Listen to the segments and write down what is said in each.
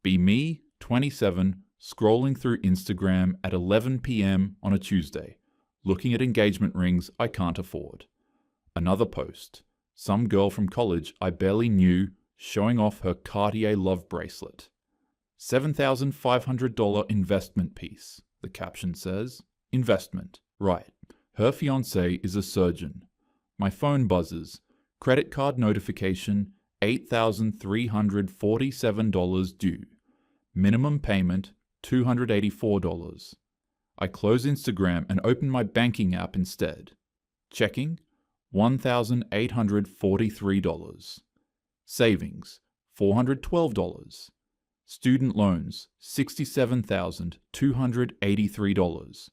Be me, 27, scrolling through Instagram at 11 p.m. on a Tuesday, looking at engagement rings I can't afford. Another post. Some girl from college I barely knew showing off her Cartier love bracelet. $7,500 investment piece, the caption says. Investment, right. Her fiancé is a surgeon. My phone buzzes. Credit card notification, $8,347 due. Minimum payment, $284. I close Instagram and open my banking app instead. Checking, $1,843. Savings, $412. Student loans, $67,283.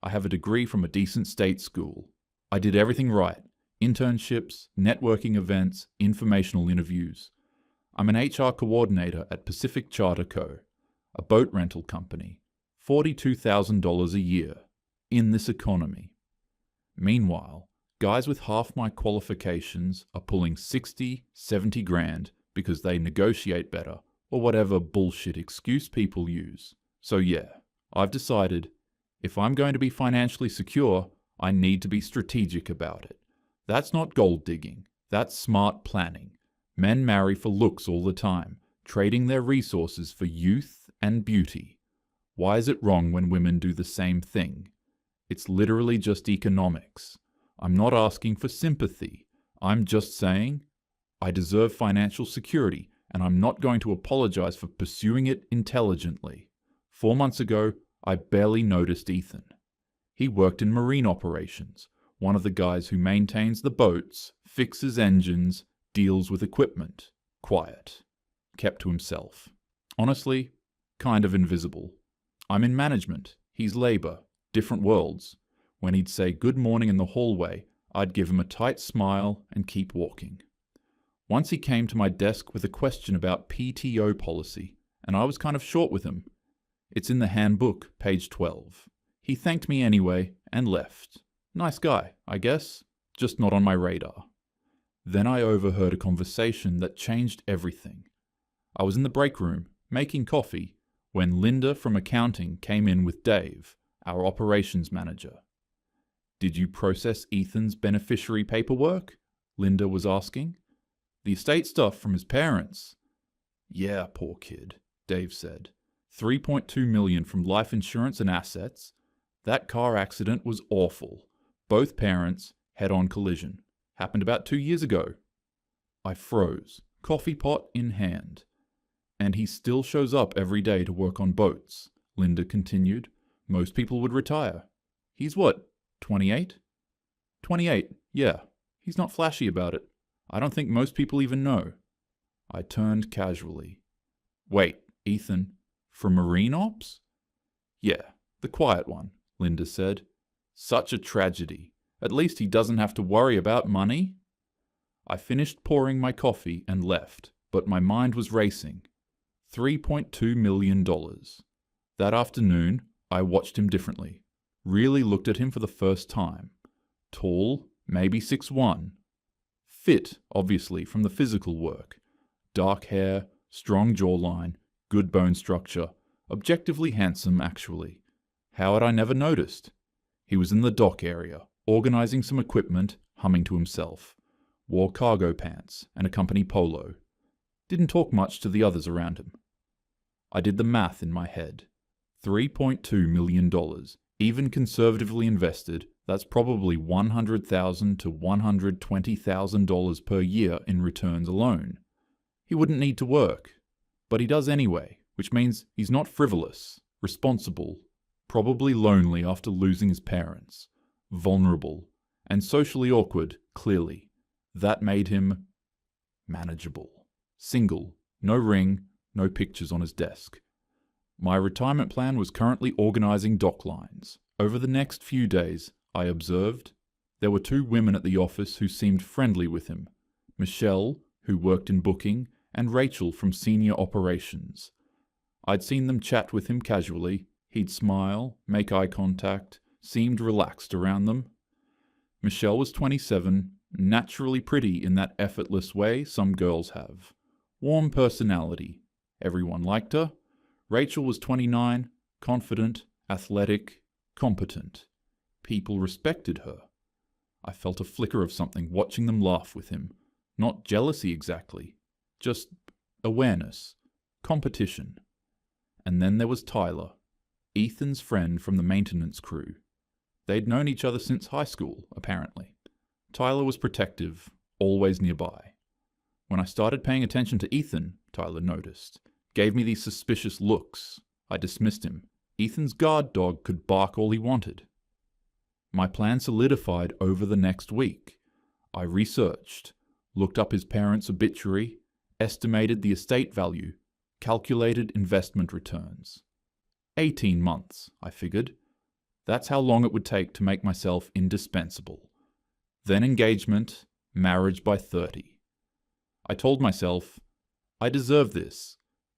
I have a degree from a decent state school. I did everything right. Internships, networking events, informational interviews. I'm an HR coordinator at Pacific Charter Co., a boat rental company. $42,000 a year. In this economy. Meanwhile, guys with half my qualifications are pulling 60, 70 grand because they negotiate better, or whatever bullshit excuse people use. So yeah, I've decided, if I'm going to be financially secure, I need to be strategic about it. That's not gold digging, that's smart planning. Men marry for looks all the time, trading their resources for youth and beauty. Why is it wrong when women do the same thing? It's literally just economics. I'm not asking for sympathy. I'm just saying, I deserve financial security, and I'm not going to apologize for pursuing it intelligently. 4 months ago, I barely noticed Ethan. He worked in marine operations, one of the guys who maintains the boats, fixes engines, deals with equipment. Quiet. Kept to himself. Honestly, kind of invisible. I'm in management, he's labor, different worlds. When he'd say good morning in the hallway, I'd give him a tight smile and keep walking. Once he came to my desk with a question about PTO policy, and I was kind of short with him. It's in the handbook, page 12. He thanked me anyway and left. Nice guy, I guess, just not on my radar. Then I overheard a conversation that changed everything. I was in the break room, making coffee, when Linda from accounting came in with Dave, our operations manager. Did you process Ethan's beneficiary paperwork? Linda was asking. The estate stuff from his parents. Yeah, poor kid, Dave said. $3.2 million from life insurance and assets. That car accident was awful. Both parents, head-on collision. Happened about 2 years ago. I froze, coffee pot in hand. And he still shows up every day to work on boats, Linda continued. Most people would retire. He's what, 28? 28, yeah. He's not flashy about it. I don't think most people even know. I turned casually. Wait, Ethan, from Marine Ops? Yeah, the quiet one, Linda said. Such a tragedy. At least he doesn't have to worry about money. I finished pouring my coffee and left, but my mind was racing. $3.2 million. That afternoon, I watched him differently. Really looked at him for the first time. Tall, maybe 6'1". Fit, obviously, from the physical work. Dark hair, strong jawline, good bone structure. Objectively handsome, actually. How had I never noticed? He was in the dock area, organizing some equipment, humming to himself. Wore cargo pants and a company polo. Didn't talk much to the others around him. I did the math in my head. $3.2 million. Even conservatively invested, that's probably $100,000 to $120,000 per year in returns alone. He wouldn't need to work. But he does anyway, which means he's not frivolous, responsible, probably lonely after losing his parents, vulnerable, and socially awkward, clearly. That made him manageable. Single, no ring, no pictures on his desk. My retirement plan was currently organizing dock lines. Over the next few days, I observed, there were 2 women at the office who seemed friendly with him. Michelle, who worked in booking, and Rachel from senior operations. I'd seen them chat with him casually. He'd smile, make eye contact, seemed relaxed around them. Michelle was 27, naturally pretty in that effortless way some girls have. Warm personality, Everyone liked her. Rachel was 29, confident, athletic, competent. People respected her. I felt a flicker of something watching them laugh with him. Not jealousy exactly, just awareness, competition. And then there was Tyler, Ethan's friend from the maintenance crew. They'd known each other since high school, apparently. Tyler was protective, always nearby. When I started paying attention to Ethan, Tyler noticed, gave me these suspicious looks. I dismissed him. Ethan's guard dog could bark all he wanted. My plan solidified over the next week. I researched, looked up his parents' obituary, estimated the estate value, calculated investment returns. 18 months, I figured. That's how long it would take to make myself indispensable. Then engagement, marriage by 30. I told myself, I deserve this.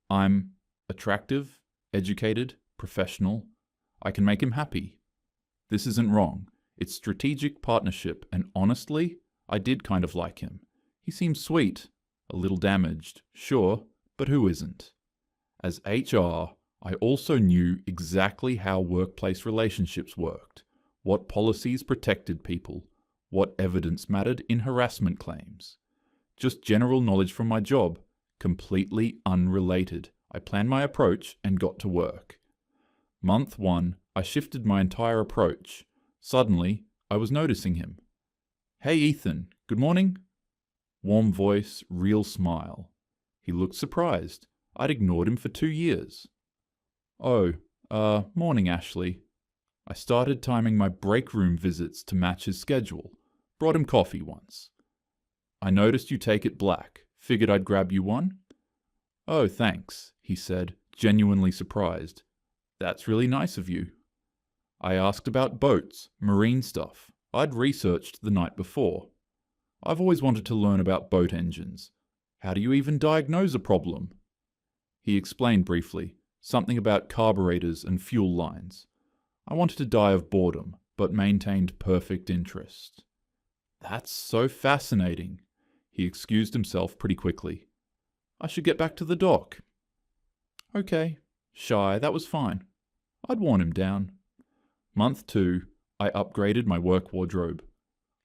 I'm attractive, educated, professional. I can make him happy. This isn't wrong. It's strategic partnership, and honestly, I did kind of like him. He seemed sweet, a little damaged, sure, but who isn't? As HR, I also knew exactly how workplace relationships worked, what policies protected people, what evidence mattered in harassment claims. Just general knowledge from my job, completely unrelated. I planned my approach and got to work. Month 1, I shifted my entire approach. Suddenly, I was noticing him. Hey Ethan, good morning? Warm voice, real smile. He looked surprised. I'd ignored him for 2 years. Oh, morning Ashley. I started timing my break room visits to match his schedule. Brought him coffee once. I noticed you take it black. Figured I'd grab you one? Oh, thanks, he said, genuinely surprised. That's really nice of you. I asked about boats, marine stuff. I'd researched the night before. I've always wanted to learn about boat engines. How do you even diagnose a problem? He explained briefly, something about carburetors and fuel lines. I wanted to die of boredom, but maintained perfect interest. That's so fascinating. He excused himself pretty quickly. I should get back to the dock. Okay, shy, that was fine. I'd worn him down. Month 2, I upgraded my work wardrobe.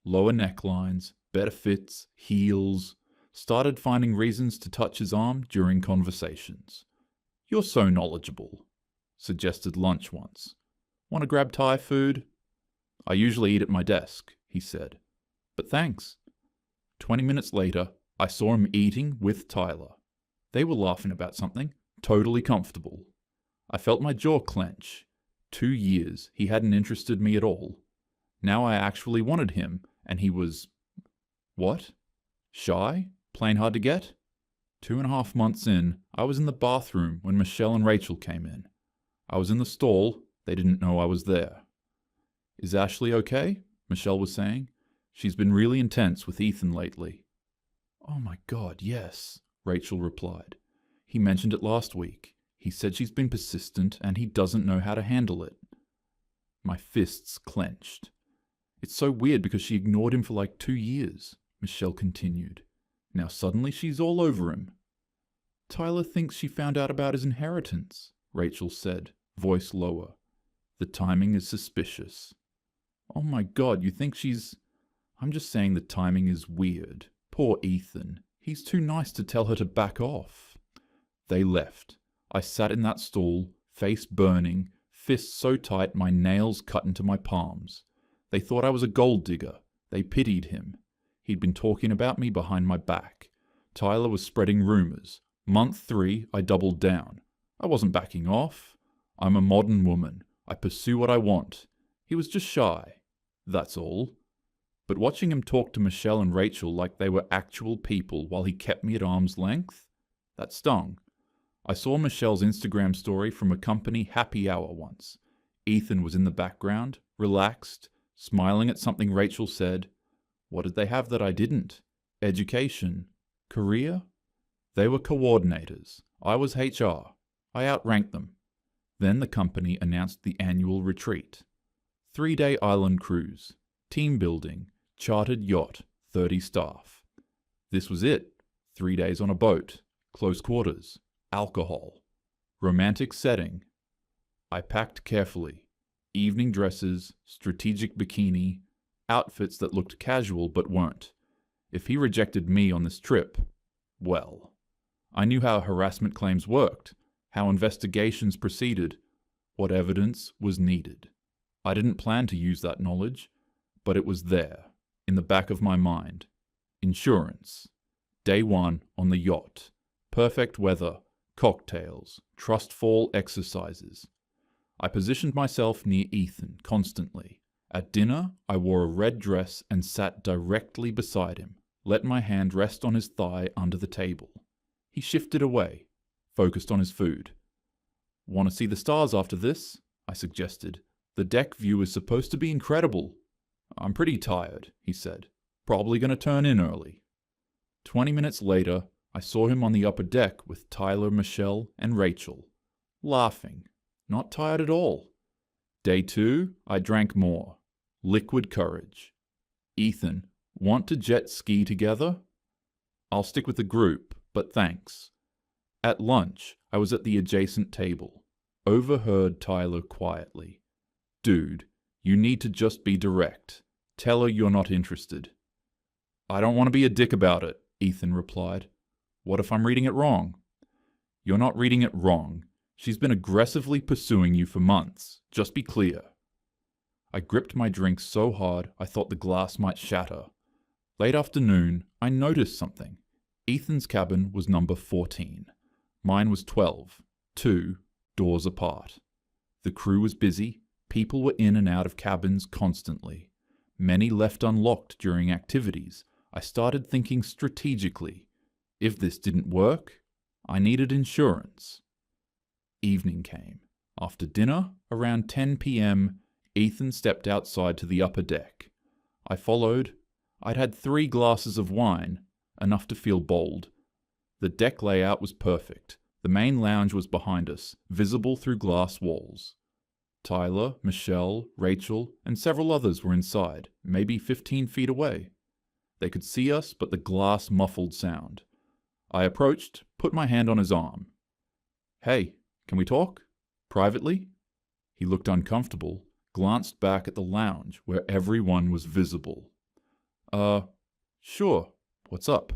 Lower necklines, better fits, heels. Started finding reasons to touch his arm during conversations. You're so knowledgeable. Suggested lunch once. Want to grab Thai food? I usually eat at my desk, he said. But thanks. 20 minutes later, I saw him eating with Tyler. They were laughing about something, totally comfortable. I felt my jaw clench. 2 years, he hadn't interested me at all. Now I actually wanted him, and he was... What? Shy? Plain hard to get? 2.5 months in, I was in the bathroom when Michelle and Rachel came in. I was in the stall, they didn't know I was there. Is Ashley okay? Michelle was saying. She's been really intense with Ethan lately. Oh my God, yes, Rachel replied. He mentioned it last week. He said she's been persistent and he doesn't know how to handle it. My fists clenched. It's so weird because she ignored him for like 2 years, Michelle continued. Now suddenly she's all over him. Tyler thinks she found out about his inheritance, Rachel said, voice lower. The timing is suspicious. Oh my God, you think she's... I'm just saying the timing is weird. Poor Ethan. He's too nice to tell her to back off. They left. I sat in that stall, face burning, fists so tight my nails cut into my palms. They thought I was a gold digger. They pitied him. He'd been talking about me behind my back. Tyler was spreading rumors. Month 3, I doubled down. I wasn't backing off. I'm a modern woman. I pursue what I want. He was just shy. That's all. But watching him talk to Michelle and Rachel like they were actual people while he kept me at arm's length, that stung. I saw Michelle's Instagram story from a company happy hour once. Ethan was in the background, relaxed, smiling at something Rachel said. What did they have that I didn't? Education? Career? They were coordinators. I was HR. I outranked them. Then the company announced the annual retreat. 3-day island cruise. Team building. Chartered yacht. 30 staff. This was it. 3 days on a boat. Close quarters. Alcohol. Romantic setting. I packed carefully. Evening dresses, strategic bikini, outfits that looked casual but weren't. If he rejected me on this trip, well, I knew how harassment claims worked, how investigations proceeded, what evidence was needed. I didn't plan to use that knowledge, but it was there, in the back of my mind. Insurance. Day 1 on the yacht. Perfect weather, cocktails, trust fall exercises. I positioned myself near Ethan constantly. At dinner, I wore a red dress and sat directly beside him, let my hand rest on his thigh under the table. He shifted away, focused on his food. "Want to see the stars after this?" I suggested. "The deck view is supposed to be incredible." "I'm pretty tired," he said. "Probably going to turn in early." 20 minutes later, I saw him on the upper deck with Tyler, Michelle, and Rachel, laughing, not tired at all. Day 2, I drank more. Liquid courage. "Ethan, want to jet ski together?" "I'll stick with the group, but thanks." At lunch, I was at the adjacent table. Overheard Tyler quietly. "Dude, you need to just be direct. Tell her you're not interested." "I don't want to be a dick about it," Ethan replied. "What if I'm reading it wrong?" "You're not reading it wrong. She's been aggressively pursuing you for months. Just be clear." I gripped my drink so hard I thought the glass might shatter. Late afternoon, I noticed something. Ethan's cabin was number 14. Mine was 12, 2 doors apart. The crew was busy. People were in and out of cabins constantly. Many left unlocked during activities. I started thinking strategically. If this didn't work, I needed insurance. Evening came. After dinner, around 10 p.m., Ethan stepped outside to the upper deck. I followed. I'd had 3 glasses of wine, enough to feel bold. The deck layout was perfect. The main lounge was behind us, visible through glass walls. Tyler, Michelle, Rachel, and several others were inside, maybe 15 feet away. They could see us, but the glass muffled sound. I approached, put my hand on his arm. "Hey, can we talk? Privately?" He looked uncomfortable, glanced back at the lounge where everyone was visible. Sure. What's up?"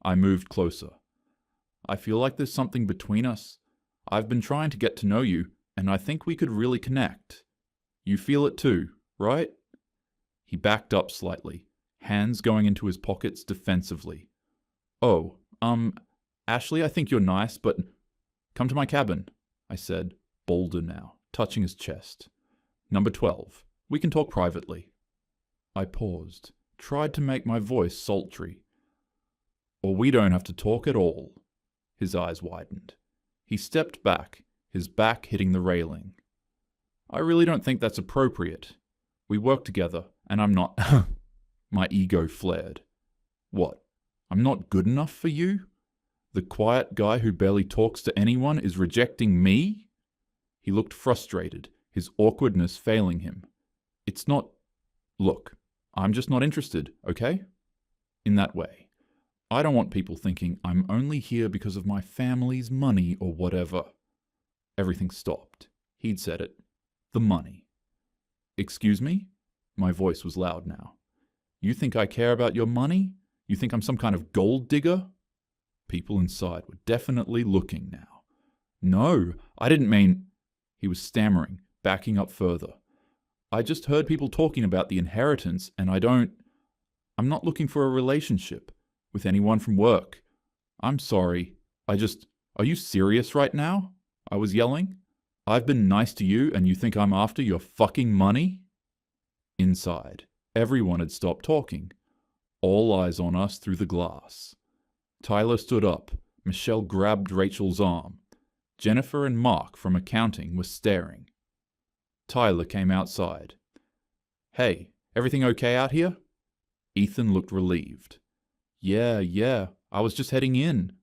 I moved closer. "I feel like there's something between us. I've been trying to get to know you, and I think we could really connect. You feel it too, right?" He backed up slightly, hands going into his pockets defensively. "Oh, Ashley, I think you're nice, but come to my cabin," I said, bolder now, touching his chest. "Number 12. We can talk privately." I paused, tried to make my voice sultry. "Or we don't have to talk at all." His eyes widened. He stepped back, his back hitting the railing. "I really don't think that's appropriate. We work together, and I'm not..." My ego flared. "What? I'm not good enough for you? The quiet guy who barely talks to anyone is rejecting me?" He looked frustrated, his awkwardness failing him. "It's not... Look, I'm just not interested, okay? In that way. I don't want people thinking I'm only here because of my family's money or whatever." Everything stopped. He'd said it. The money. "Excuse me?" My voice was loud now. "You think I care about your money? You think I'm some kind of gold digger?" People inside were definitely looking now. "No, I didn't mean..." He was stammering, backing up further. "I just heard people talking about the inheritance, and I'm not looking for a relationship with anyone from work. I'm sorry. Are you serious right now?" I was yelling. "I've been nice to you, and you think I'm after your fucking money?" Inside, everyone had stopped talking. All eyes on us through the glass. Tyler stood up. Michelle grabbed Rachel's arm. Jennifer and Mark from accounting were staring. Tyler came outside. "Hey, everything okay out here?" Ethan looked relieved. Yeah, I was just heading in."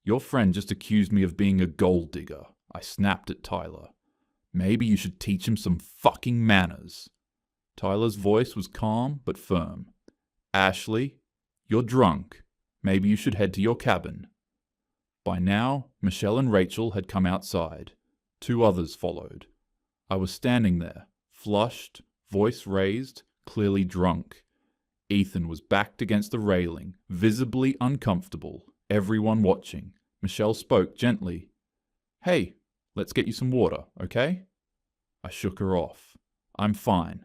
"Your friend just accused me of being a gold digger," I snapped at Tyler. "Maybe you should teach him some fucking manners." Tyler's voice was calm but firm. "Ashley, you're drunk. Maybe you should head to your cabin." By now, Michelle and Rachel had come outside. 2 others followed. I was standing there, flushed, voice raised, clearly drunk. Ethan was backed against the railing, visibly uncomfortable, everyone watching. Michelle spoke gently. "Hey, let's get you some water, okay?" I shook her off. "I'm fine.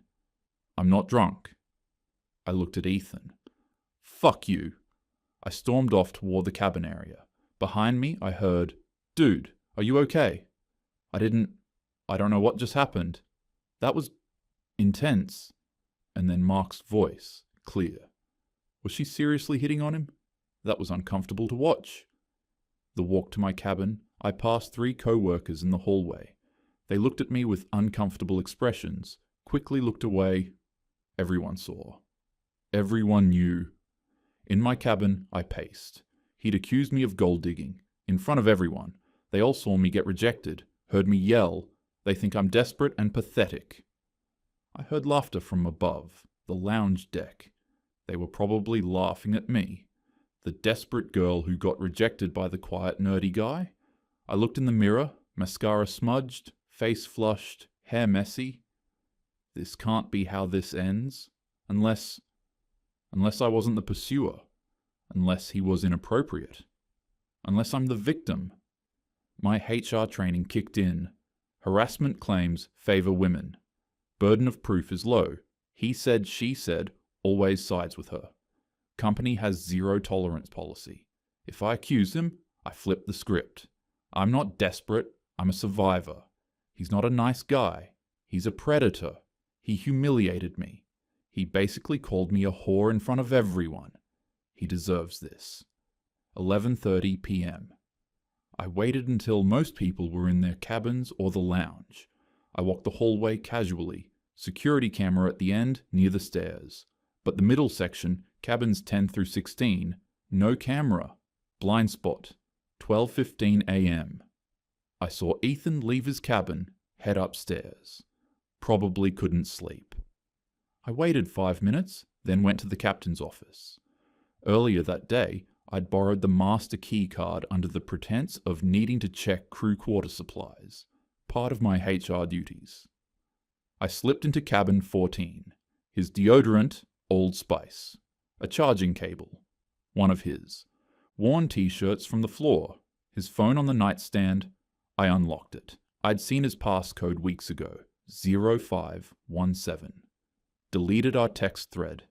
I'm not drunk." I looked at Ethan. "Fuck you." I stormed off toward the cabin area. Behind me, I heard, "Dude, are you okay?" I don't know what just happened. That was intense. And then Mark's voice, clear. Was she seriously hitting on him? That was uncomfortable to watch. The walk to my cabin, I passed 3 coworkers in the hallway. They looked at me with uncomfortable expressions, quickly looked away. Everyone saw. Everyone knew. In my cabin, I paced. He'd accused me of gold digging, in front of everyone. They all saw me get rejected, heard me yell. They think I'm desperate and pathetic. I heard laughter from above, the lounge deck. They were probably laughing at me, the desperate girl who got rejected by the quiet, nerdy guy. I looked in the mirror, mascara smudged, face flushed, hair messy. This can't be how this ends, unless I wasn't the pursuer, unless he was inappropriate, unless I'm the victim. My HR training kicked in. Harassment claims favor women. Burden of proof is low. He said, she said, always sides with her. Company has 0 tolerance policy. If I accuse him, I flip the script. I'm not desperate, I'm a survivor. He's not a nice guy. He's a predator. He humiliated me. He basically called me a whore in front of everyone. He deserves this. 11:30 p.m. I waited until most people were in their cabins or the lounge. I walked the hallway casually, security camera at the end near the stairs. But the middle section, cabins 10 through 16, no camera. Blind spot. 12:15 a.m. I saw Ethan leave his cabin, head upstairs. Probably couldn't sleep. I waited 5 minutes, then went to the captain's office. Earlier that day, I'd borrowed the master key card under the pretense of needing to check crew quarter supplies, part of my HR duties. I slipped into cabin 14. His deodorant, Old Spice. A charging cable, one of his. Worn t-shirts from the floor. His phone on the nightstand. I unlocked it. I'd seen his passcode weeks ago, 0517. Deleted our text thread.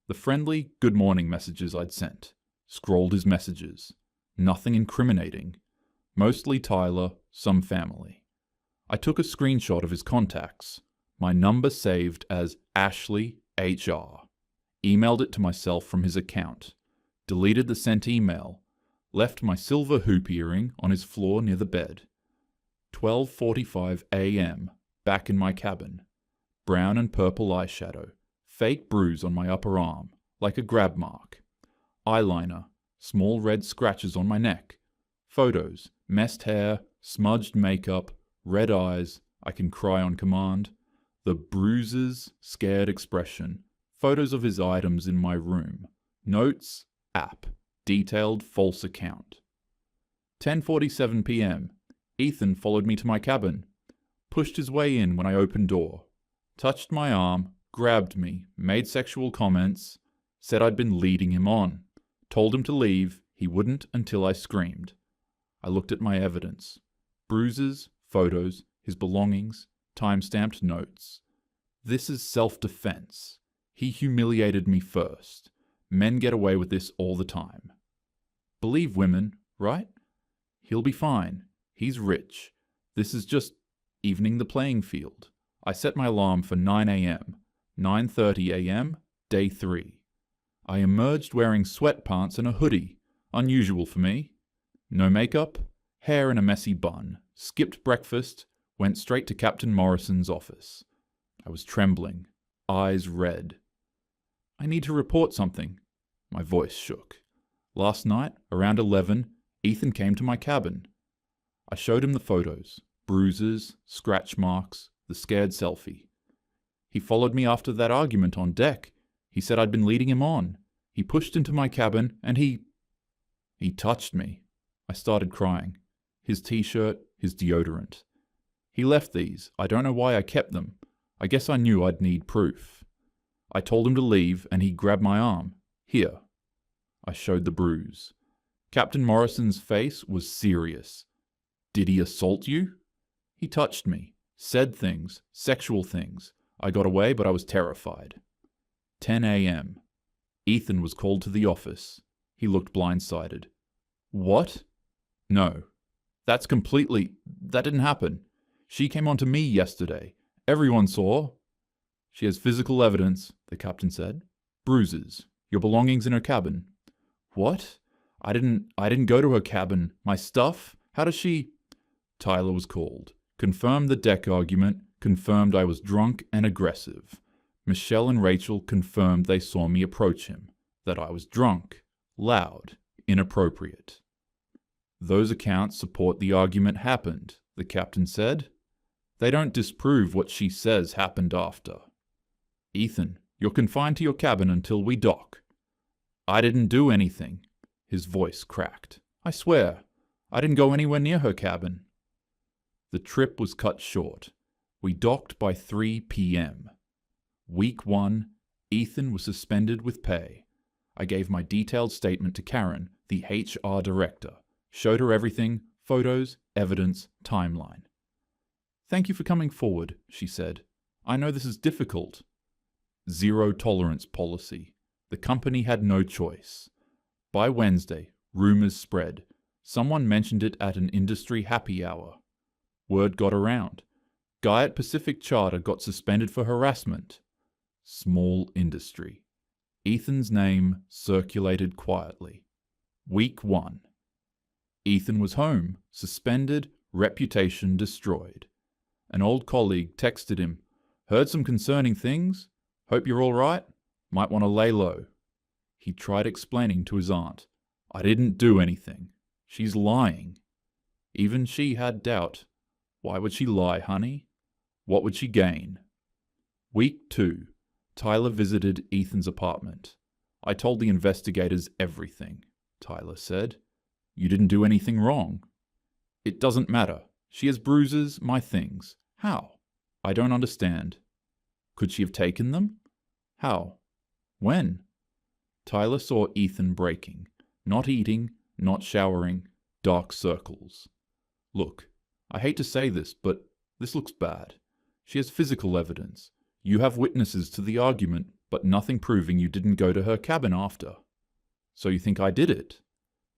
The friendly good morning messages I'd sent. Scrolled his messages. Nothing incriminating. Mostly Tyler, some family. I took a screenshot of his contacts. My number saved as Ashley HR. Emailed it to myself from his account. Deleted the sent email. Left my silver hoop earring on his floor near the bed. 12:45 a.m. Back in my cabin. Brown and purple eyeshadow. Fake bruise on my upper arm, like a grab mark. Eyeliner. Small red scratches on my neck. Photos. Messed hair. Smudged makeup. Red eyes. I can cry on command. The bruises. Scared expression. Photos of his items in my room. Notes. App. Detailed false account. 10:47 p.m. Ethan followed me to my cabin. Pushed his way in when I opened door. Touched my arm, grabbed me, made sexual comments, said I'd been leading him on. Told him to leave, he wouldn't until I screamed. I looked at my evidence. Bruises, photos, his belongings, time-stamped notes. This is self-defense. He humiliated me first. Men get away with this all the time. Believe women, right? He'll be fine. He's rich. This is just evening the playing field. I set my alarm for 9 a.m. 9:30 a.m., day 3. I emerged wearing sweatpants and a hoodie, unusual for me. No makeup, hair in a messy bun, skipped breakfast, went straight to Captain Morrison's office. I was trembling, eyes red. I need to report something. My voice shook. Last night, around 11, Ethan came to my cabin. I showed him the photos, bruises, scratch marks, the scared selfie. He followed me after that argument on deck. He said I'd been leading him on. He pushed into my cabin and he touched me. I started crying. His t-shirt, his deodorant. He left these. I don't know why I kept them. I guess I knew I'd need proof. I told him to leave, and he grabbed my arm. Here. I showed the bruise. Captain Morrison's face was serious. Did he assault you? He touched me, said things, sexual things. I got away, but I was terrified. 10 a.m. Ethan was called to the office. He looked blindsided. What? No. That didn't happen. She came on to me yesterday. Everyone saw. She has physical evidence, the captain said. Bruises. Your belongings in her cabin. What? I didn't go to her cabin. My stuff? How does she? Tyler was called. Confirmed the deck argument. Confirmed I was drunk and aggressive. Michelle and Rachel confirmed they saw me approach him. That I was drunk, loud, inappropriate. Those accounts support the argument happened, the captain said. They don't disprove what she says happened after. Ethan, you're confined to your cabin until we dock. I didn't do anything. His voice cracked. I swear, I didn't go anywhere near her cabin. The trip was cut short. We docked by 3 p.m. Week 1, Ethan was suspended with pay. I gave my detailed statement to Karen, the HR director. Showed her everything, photos, evidence, timeline. Thank you for coming forward, she said. I know this is difficult. Zero tolerance policy. The company had no choice. By Wednesday, rumors spread. Someone mentioned it at an industry happy hour. Word got around. Guy at Pacific Charter got suspended for harassment. Small industry. Ethan's name circulated quietly. Week 1. Ethan was home, suspended, reputation destroyed. An old colleague texted him, heard some concerning things? Hope you're all right? Might want to lay low. He tried explaining to his aunt. I didn't do anything. She's lying. Even she had doubt. Why would she lie, honey? What would she gain? Week 2. Tyler visited Ethan's apartment. I told the investigators everything, Tyler said. You didn't do anything wrong. It doesn't matter. She has bruises, my things. How? I don't understand. Could she have taken them? How? When? Tyler saw Ethan breaking. Not eating, not showering, dark circles. Look, I hate to say this, but this looks bad. She has physical evidence. You have witnesses to the argument, but nothing proving you didn't go to her cabin after. So you think I did it?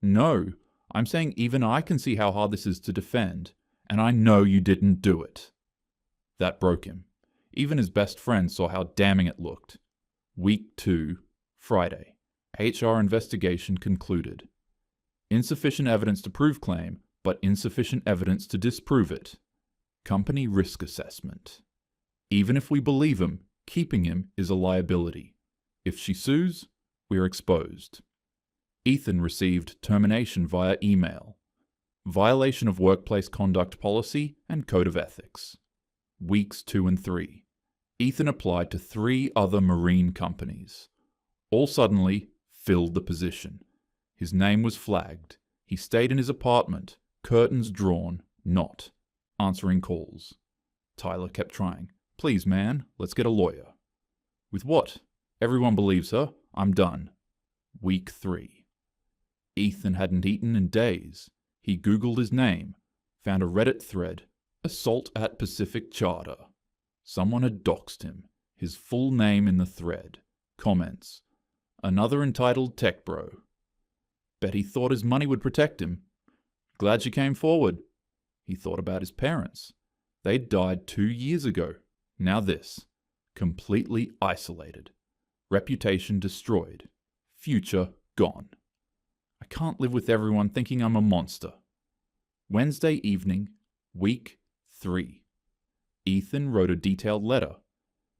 No. I'm saying even I can see how hard this is to defend, and I know you didn't do it. That broke him. Even his best friend saw how damning it looked. Week 2, Friday. HR investigation concluded. Insufficient evidence to prove claim, but insufficient evidence to disprove it. Company risk assessment. Even if we believe him, keeping him is a liability. If she sues, we're exposed. Ethan received termination via email. Violation of workplace conduct policy and code of ethics. Weeks 2 and 3. Ethan applied to 3 other marine companies. All suddenly filled the position. His name was flagged. He stayed in his apartment, curtains drawn, not answering calls. Tyler kept trying. Please, man, let's get a lawyer. With what? Everyone believes her. I'm done. Week 3. Ethan hadn't eaten in days. He Googled his name, found a Reddit thread, assault at Pacific Charter. Someone had doxed him, his full name in the thread. Comments. Another entitled tech bro. Bet he thought his money would protect him. Glad she came forward. He thought about his parents. They'd died 2 years ago. Now this. Completely isolated. Reputation destroyed. Future gone. I can't live with everyone thinking I'm a monster. Wednesday evening, week 3. Ethan wrote a detailed letter.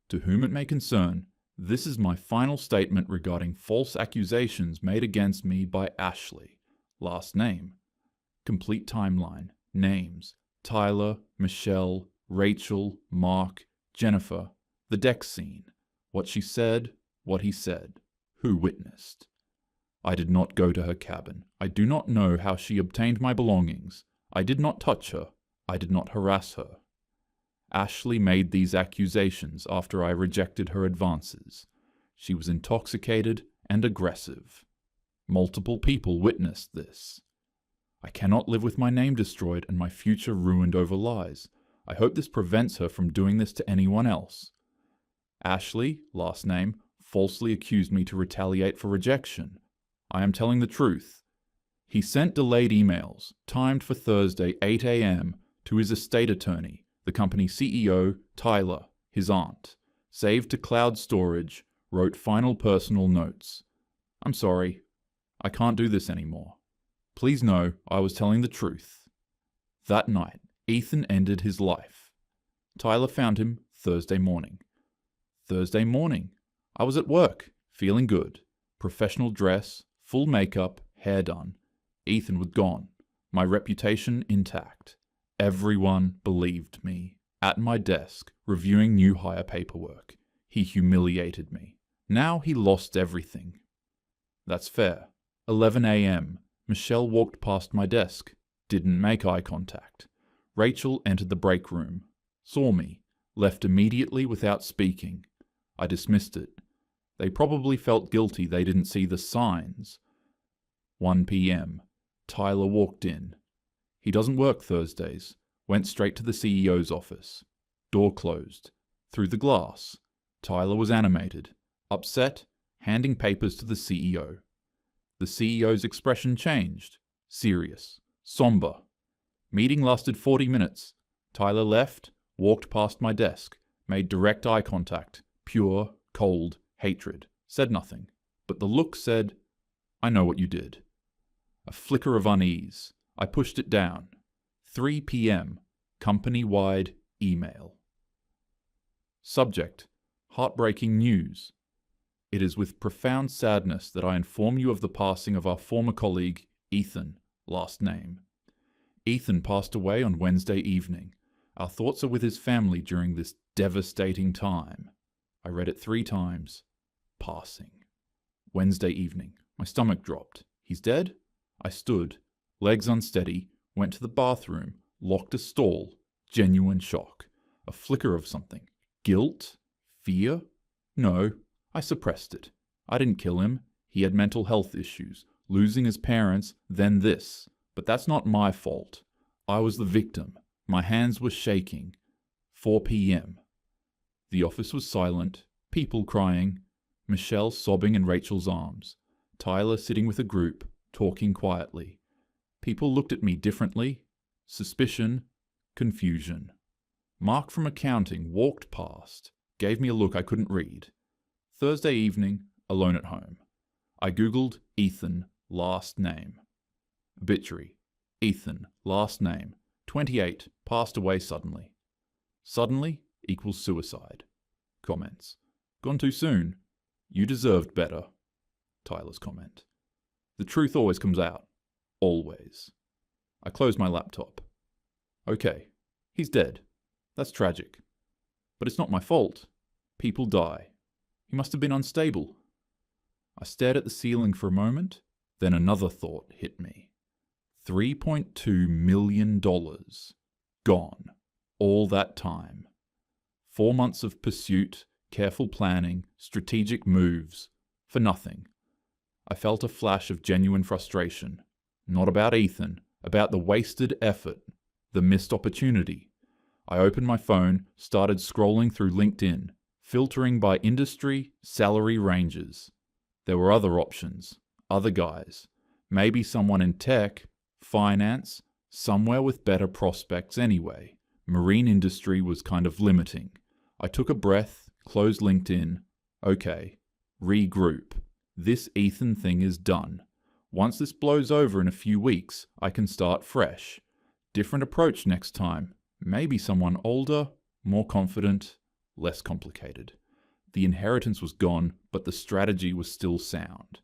To whom it may concern, this is my final statement regarding false accusations made against me by Ashley. Last name. Complete timeline. Names. Tyler, Michelle, Rachel, Mark, Jennifer. The deck scene. What she said, what he said. Who witnessed. I did not go to her cabin. I do not know how she obtained my belongings. I did not touch her. I did not harass her. Ashley made these accusations after I rejected her advances. She was intoxicated and aggressive. Multiple people witnessed this. I cannot live with my name destroyed and my future ruined over lies. I hope this prevents her from doing this to anyone else. Ashley, last name, falsely accused me to retaliate for rejection. I am telling the truth. He sent delayed emails, timed for Thursday 8 a.m., to his estate attorney, the company CEO, Tyler, his aunt, saved to cloud storage, wrote final personal notes. I'm sorry. I can't do this anymore. Please know I was telling the truth. That night, Ethan ended his life. Tyler found him Thursday morning. Thursday morning, I was at work, feeling good. Professional dress, full makeup, hair done. Ethan was gone. My reputation intact. Everyone believed me. At my desk, reviewing new hire paperwork. He humiliated me. Now he lost everything. That's fair. 11 a.m. Michelle walked past my desk. Didn't make eye contact. Rachel entered the break room. Saw me. Left immediately without speaking. I dismissed it. They probably felt guilty they didn't see the signs. 1 p.m. Tyler walked in. He doesn't work Thursdays. Went straight to the CEO's office. Door closed. Through the glass. Tyler was animated. Upset, handing papers to the CEO. The CEO's expression changed. Serious. Somber. Meeting lasted 40 minutes. Tyler left, walked past my desk, made direct eye contact. Pure, cold, hatred. Said nothing. But the look said, I know what you did. A flicker of unease. I pushed it down. 3 p.m. Company-wide email. Subject: heartbreaking news. It is with profound sadness that I inform you of the passing of our former colleague, Ethan, last name. Ethan passed away on Wednesday evening. Our thoughts are with his family during this devastating time. I read it 3 times. Passing. Wednesday evening. My stomach dropped. He's dead? I stood, legs unsteady, went to the bathroom, locked a stall. Genuine shock. A flicker of something. Guilt? Fear? No, I suppressed it. I didn't kill him. He had mental health issues. Losing his parents, then this. But that's not my fault. I was the victim. My hands were shaking. 4 p.m. The office was silent. People crying. Michelle sobbing in Rachel's arms. Tyler sitting with a group, talking quietly. People looked at me differently. Suspicion. Confusion. Mark from accounting walked past, gave me a look I couldn't read. Thursday evening, alone at home. I googled Ethan, last name. Obituary. Ethan, last name. 28, passed away suddenly. Suddenly equals suicide. Comments. Gone too soon. You deserved better. Tyler's comment. The truth always comes out. Always. I closed my laptop. Okay, he's dead. That's tragic. But it's not my fault. People die. He must have been unstable. I stared at the ceiling for a moment, then another thought hit me. $3.2 million. Gone. All that time. 4 months of pursuit, careful planning, strategic moves. For nothing. I felt a flash of genuine frustration. Not about Ethan, about the wasted effort, the missed opportunity. I opened my phone, started scrolling through LinkedIn, filtering by industry, salary ranges. There were other options, other guys. Maybe someone in tech, finance, somewhere with better prospects anyway. Marine industry was kind of limiting. I took a breath, closed LinkedIn. Okay, regroup. This Ethan thing is done. Once this blows over in a few weeks, I can start fresh. Different approach next time. Maybe someone older, more confident, less complicated. The inheritance was gone, but the strategy was still sound.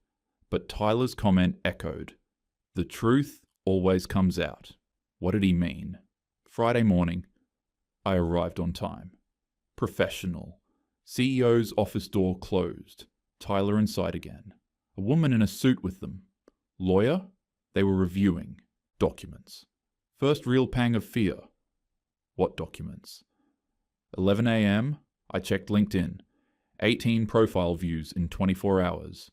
But Tyler's comment echoed. The truth always comes out. What did he mean? Friday morning, I arrived on time. Professional. CEO's office door closed. Tyler inside again. A woman in a suit with them. Lawyer? They were reviewing. Documents. First real pang of fear. What documents? 11 a.m. I checked LinkedIn. 18 profile views in 24 hours.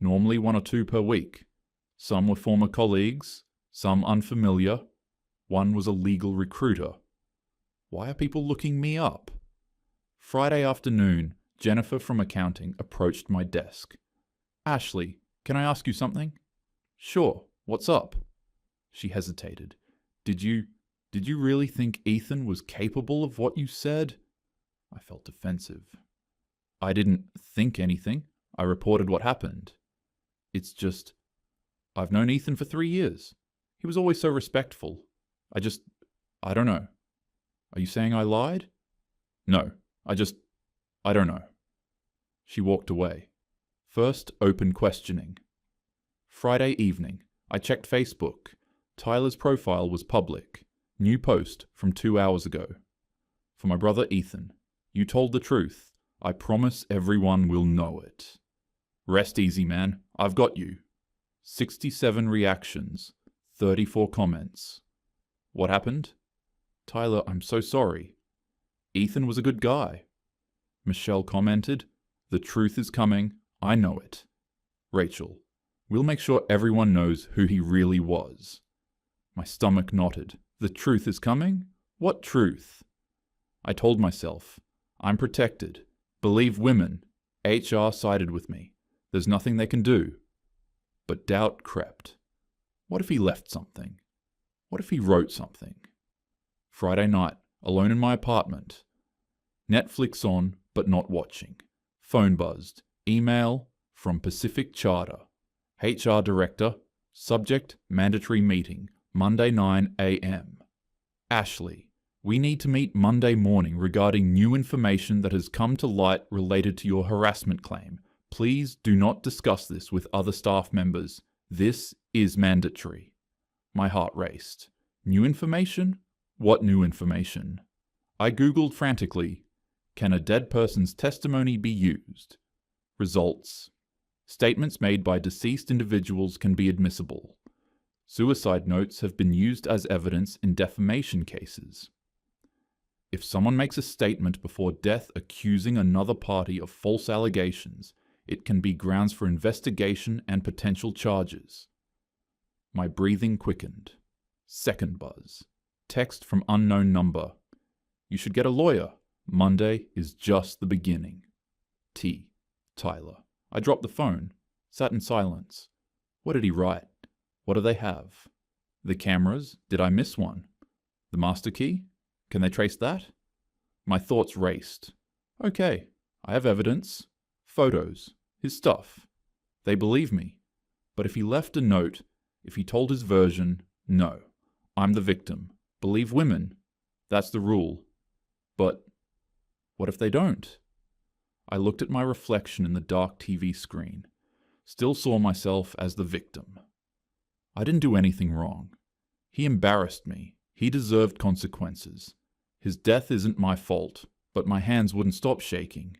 Normally 1 or 2 per week. Some were former colleagues, some unfamiliar. One was a legal recruiter. Why are people looking me up? Friday afternoon, Jennifer from accounting approached my desk. Ashley, can I ask you something? Sure, what's up? She hesitated. Did you really think Ethan was capable of what you said? I felt defensive. I didn't think anything. I reported what happened. It's just, I've known Ethan for 3 years. He was always so respectful. I don't know. Are you saying I lied? No, I don't know. She walked away. First, open questioning. Friday evening, I checked Facebook. Tyler's profile was public. New post from 2 hours ago. For my brother Ethan, you told the truth. I promise everyone will know it. Rest easy, man. I've got you. 67 reactions. 34 comments. What happened? Tyler, I'm so sorry. Ethan was a good guy. Michelle commented, the truth is coming. I know it. Rachel, we'll make sure everyone knows who he really was. My stomach knotted. The truth is coming? What truth? I told myself, I'm protected. Believe women. HR sided with me. There's nothing they can do. But doubt crept. What if he left something? What if he wrote something? Friday night, alone in my apartment. Netflix on, but not watching. Phone buzzed. Email from Pacific Charter. HR Director. Subject, mandatory meeting. Monday 9 a.m. Ashley, we need to meet Monday morning regarding new information that has come to light related to your harassment claim. Please do not discuss this with other staff members. This is mandatory. My heart raced. New information? What new information? I Googled frantically. Can a dead person's testimony be used? Results. Statements made by deceased individuals can be admissible. Suicide notes have been used as evidence in defamation cases. If someone makes a statement before death accusing another party of false allegations, it can be grounds for investigation and potential charges. My breathing quickened. Second buzz. Text from unknown number. You should get a lawyer. Monday is just the beginning. T. Tyler. I dropped the phone, sat in silence. What did he write? What do they have? The cameras? Did I miss one? The master key? Can they trace that? My thoughts raced. Okay, I have evidence. Photos. His stuff. They believe me. But if he left a note, if he told his version, no. I'm the victim. Believe women. That's the rule. But what if they don't? I looked at my reflection in the dark TV screen. Still saw myself as the victim. I didn't do anything wrong. He embarrassed me. He deserved consequences. His death isn't my fault, but my hands wouldn't stop shaking.